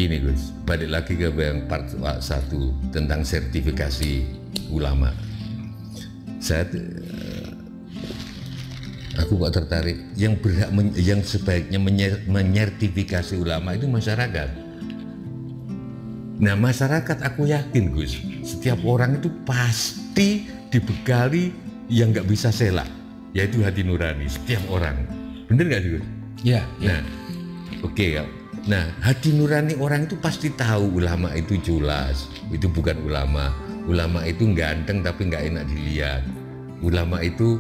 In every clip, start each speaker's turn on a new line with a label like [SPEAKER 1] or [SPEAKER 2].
[SPEAKER 1] Gini Gus, balik lagi ke yang part 1 tentang sertifikasi ulama. Aku kok tertarik yang berhak yang sebaiknya menyertifikasi ulama itu masyarakat. Nah masyarakat aku yakin Gus, setiap orang itu pasti dibekali yang nggak bisa selak, yaitu hati nurani setiap orang. Bener nggak sih Gus?
[SPEAKER 2] Ya.
[SPEAKER 1] Nah, oke ya. Nah, hati nurani orang itu pasti tahu ulama itu jelas, itu bukan ulama. Ulama itu ganteng tapi nggak enak dilihat. Ulama itu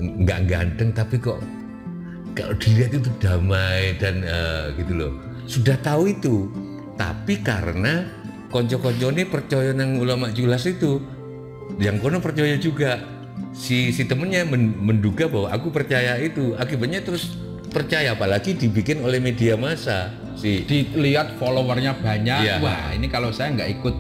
[SPEAKER 1] nggak ganteng tapi kok kalau dilihat itu damai dan gitu loh. Sudah tahu itu, tapi karena konco-koncone percaya nang ulama jelas itu, yang kono percaya juga. Si temennya menduga bahwa aku percaya itu, akibatnya terus percaya, apalagi dibikin oleh media massa
[SPEAKER 2] dilihat followernya banyak ya. Wah ini kalau saya nggak ikut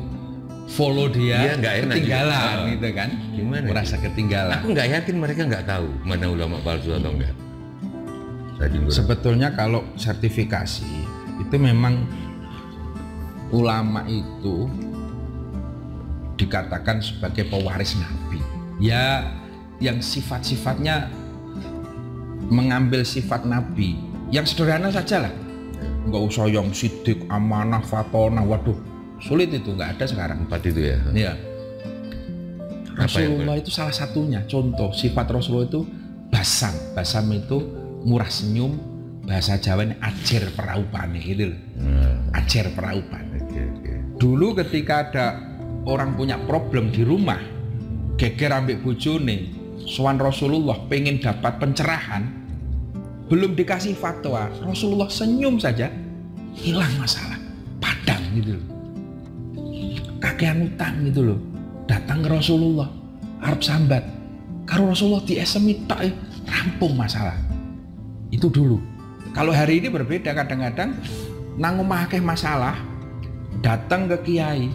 [SPEAKER 2] follow dia ketinggalan gitu kan.
[SPEAKER 1] Gimana
[SPEAKER 2] merasa ketinggalan.
[SPEAKER 1] Aku nggak yakin mereka nggak tahu mana ulama palsu atau enggak.
[SPEAKER 2] Sebetulnya kalau sertifikasi itu memang ulama itu dikatakan sebagai pewaris Nabi ya, yang sifat-sifatnya mengambil sifat Nabi yang sederhana saja lah, nggak usah yang sidik, amanah, fatonah. Waduh sulit itu, nggak ada sekarang.
[SPEAKER 1] 4 itu ya.
[SPEAKER 2] Iya. Rasulullah itu salah satunya. Contoh sifat Rasulullah itu basam itu murah senyum, bahasa Jawanya ajer peraupan gitu loh. Ajer peraupan. Dulu ketika ada orang punya problem di rumah, geger ambek bojone, sowan Rasulullah pengen dapat pencerahan, belum dikasih fatwa, Rasulullah senyum saja hilang masalah, padang gitu loh. Kakean utang gitu loh, datang ke Rasulullah arep sambat, karo Rasulullah diesemi tak rampung masalah. Itu dulu. Kalau hari ini berbeda, kadang-kadang nang omah akeh masalah, datang ke kiai,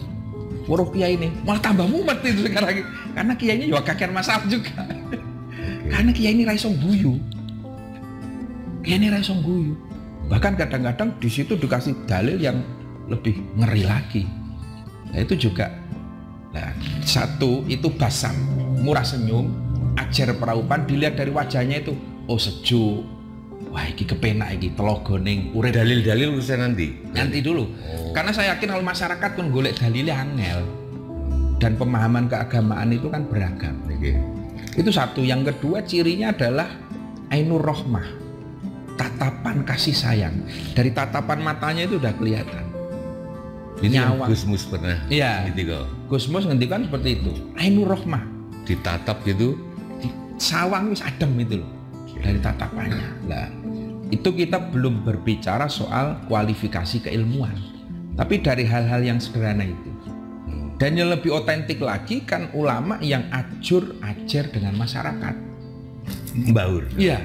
[SPEAKER 2] weruh kiai ini malah tambah mumet itu sekarang, karena kiainya juga kakean masalah juga. Karena kiai ini raisong guyu, bahkan kadang-kadang di situ dikasih dalil yang lebih ngeri lagi. Nah itu juga, nah satu itu basam, murah senyum, ajar peraupan, dilihat dari wajahnya itu, oh sejuk, wah iki kepenak iki telogoning urip.
[SPEAKER 1] Dalil-dalil urusan nanti
[SPEAKER 2] dulu. Karena saya yakin kalau masyarakat pun golek dalilnya angel, dan pemahaman keagamaan itu kan beragam. Itu satu. Yang kedua cirinya adalah ainur rohmah, tatapan kasih sayang. Dari tatapan matanya itu udah kelihatan.
[SPEAKER 1] Ini Gusmus pernah
[SPEAKER 2] gitu kok. Gusmus ngendikan seperti itu. Ainur rohmah,
[SPEAKER 1] ditatap gitu,
[SPEAKER 2] sawang wis adem itu loh. Dari tatapannya. Nah, itu kita belum berbicara soal kualifikasi keilmuan, tapi dari hal-hal yang sederhana itu. Dan yang lebih otentik lagi kan ulama yang ajar dengan masyarakat.
[SPEAKER 1] Baur.
[SPEAKER 2] Iya.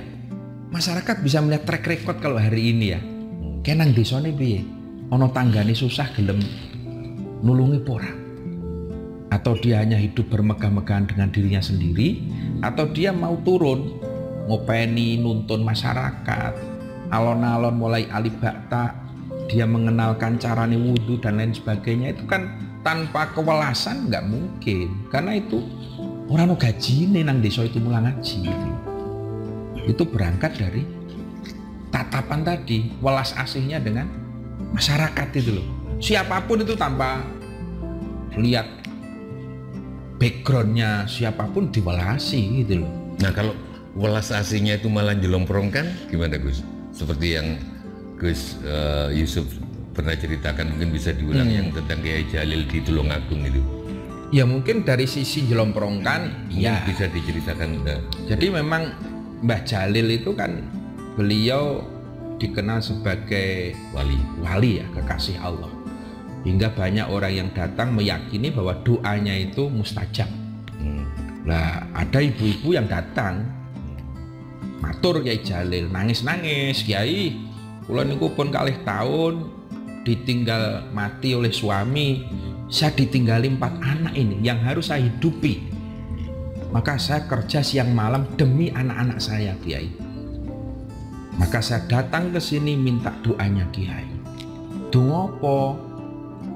[SPEAKER 2] Masyarakat bisa melihat track record kalau hari ini ya. Kenang desane piye? Ana tanggane susah gelem nulungi pora. Atau dia hanya hidup bermegah-megahan dengan dirinya sendiri, atau dia mau turun ngopeni nuntun masyarakat. Alon-alon mulai alibakta, dia mengenalkan carane wudhu dan lain sebagainya. Itu kan tanpa kewelasan nggak mungkin, karena itu orang gaji nang desa itu mulang ngaji gitu. Itu berangkat dari tatapan tadi, welas asihnya dengan masyarakat itu loh. Siapapun itu tanpa lihat backgroundnya, siapapun diwelasi gitu loh.
[SPEAKER 1] Nah kalau welas asihnya itu malah jelomprongkan gimana Gus? Seperti yang Gus Yusuf pernah ceritakan, mungkin bisa diulang yang tentang Kiai Jalil di Tulungagung itu.
[SPEAKER 2] Ya mungkin dari sisi jelomprongkan ya
[SPEAKER 1] bisa diceritakan.
[SPEAKER 2] Jadi memang Mbah Jalil itu kan beliau dikenal sebagai wali ya, kekasih Allah, hingga banyak orang yang datang meyakini bahwa doanya itu mustajab. Nah ada ibu-ibu yang datang matur Kiai Jalil, nangis-nangis, Kiai kula niku pun kalih tahun ditinggal mati oleh suami, saya ditinggali 4 anak ini yang harus saya hidupi, maka saya kerja siang malam demi anak-anak saya Kiai. Maka saya datang ke sini minta doanya Kiai. Donga apa?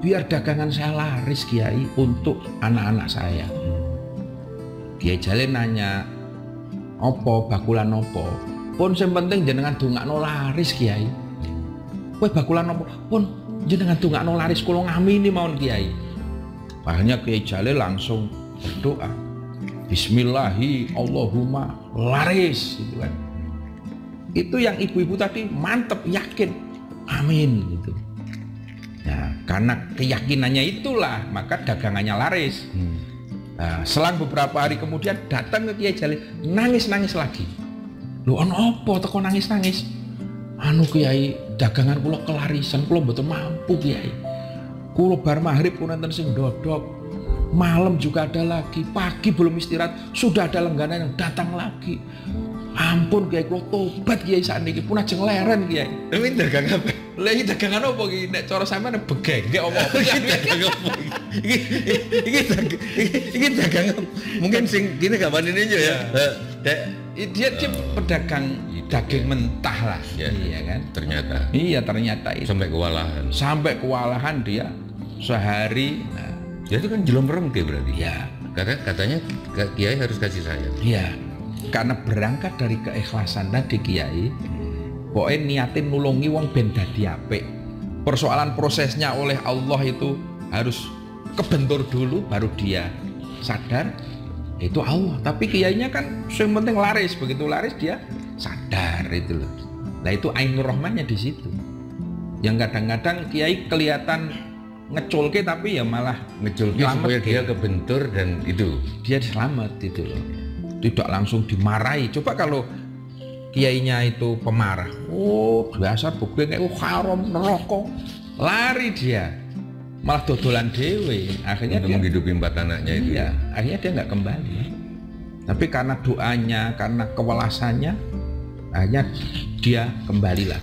[SPEAKER 2] Biar dagangan saya laris Kiai untuk anak-anak saya. Kiai Jalil nanya, "Apa bakulan apa?" Pun sing penting jenengan dongakno laris Kiai. Kowe bakulan apa? Pun jenengan dongakno laris kula ngamini mawon Kiai. Akhirnya Kiai Jalil langsung berdoa. Bismillahi Allahumma laris gitu kan. Itu yang ibu-ibu tadi mantep yakin. Amin gitu. Nah, karena keyakinannya itulah maka dagangannya laris. Nah, selang beberapa hari kemudian datang ke Kiai Jalil nangis-nangis lagi. Lho ono apa teko nangis-nangis? Anu Kiai, dagangan kula kelarisan, kula mboten mampu Kiai. Kula bar maghrib pun nonton sing dodok. Malam juga ada lagi, pagi belum istirahat, sudah ada langganan yang datang lagi. Ampun Kiai, kula tobat Kiai sakniki pun ajeng leren Kiai.
[SPEAKER 1] Tapi dagang apa?
[SPEAKER 2] Lah iki dagangan apa iki? Nek cara sampean begeng, nek apa-apa.
[SPEAKER 1] Dagang apa? Iki dagang apa? Mungkin sing kene gak pandine yo ya.
[SPEAKER 2] Dia pedagang daging mentah lah. Iya kan?
[SPEAKER 1] Ternyata.
[SPEAKER 2] Iya ternyata itu.
[SPEAKER 1] Sampai kewalahan
[SPEAKER 2] dia sehari. Nah,
[SPEAKER 1] jadi kan jelom merengke berarti.
[SPEAKER 2] Ya.
[SPEAKER 1] Karena katanya Kiai harus kasih sayang.
[SPEAKER 2] Iya. Karena berangkat dari keikhlasan tadi Kiai. Pokoknya niatin nulungi wong ben dadi apik. Persoalan prosesnya oleh Allah itu harus kebentur dulu baru dia sadar itu Allah. Tapi kiainya kan yang penting laris, begitu laris dia sadar itu loh. Nah itu ainur rahmannya di situ. Yang kadang-kadang kiai kelihatan ngeculke tapi ya malah
[SPEAKER 1] ngeculke supaya dia kebentur dan itu
[SPEAKER 2] dia selamat itu loh. Tidak langsung dimarahi. Coba kalau kiainya itu pemarah, oh biasa bukti kayak haram neraka, lari dia malah dodolan dewe, akhirnya
[SPEAKER 1] untuk menghidupi 4 anaknya itu.
[SPEAKER 2] Iya, akhirnya dia nggak kembali. Tapi karena doanya, karena kewelasannya, akhirnya dia kembalilah.